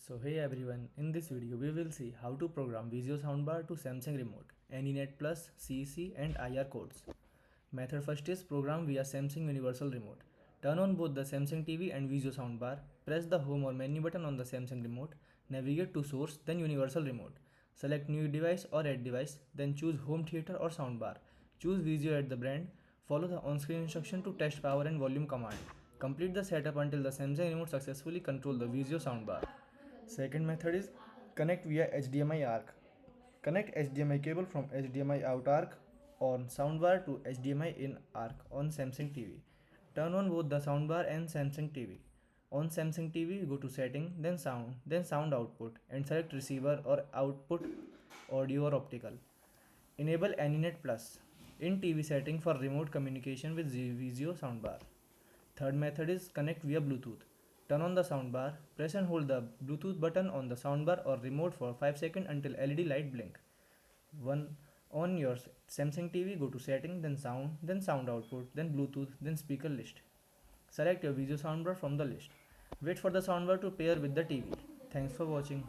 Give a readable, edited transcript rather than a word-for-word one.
So hey everyone, in this video we will see how to program Vizio Soundbar to Samsung remote, Anynet Plus, CEC and IR codes. Method first is program via Samsung Universal Remote. Turn on both the Samsung TV and Vizio Soundbar, press the home or menu button on the Samsung remote, navigate to source then Universal Remote. Select new device or add device, then choose home theater or soundbar. Choose Vizio at the brand, follow the on-screen instruction to test power and volume command. Complete the setup until the Samsung remote successfully control the Vizio soundbar. Second method is connect via HDMI ARC. Connect HDMI cable from HDMI out ARC on soundbar to HDMI in ARC on Samsung TV. Turn on both the soundbar and Samsung TV. On Samsung TV, go to setting, then sound output and select receiver or output audio or optical. Enable Anynet Plus in TV setting for remote communication with Vizio soundbar. Third method is connect via Bluetooth. Turn on the soundbar, press and hold the Bluetooth button on the soundbar or remote for 5 seconds until LED light blink. One on your Samsung TV, go to setting, then sound output, then Bluetooth, then speaker list. Select your Vizio soundbar from the list. Wait for the soundbar to pair with the TV. Thanks for watching.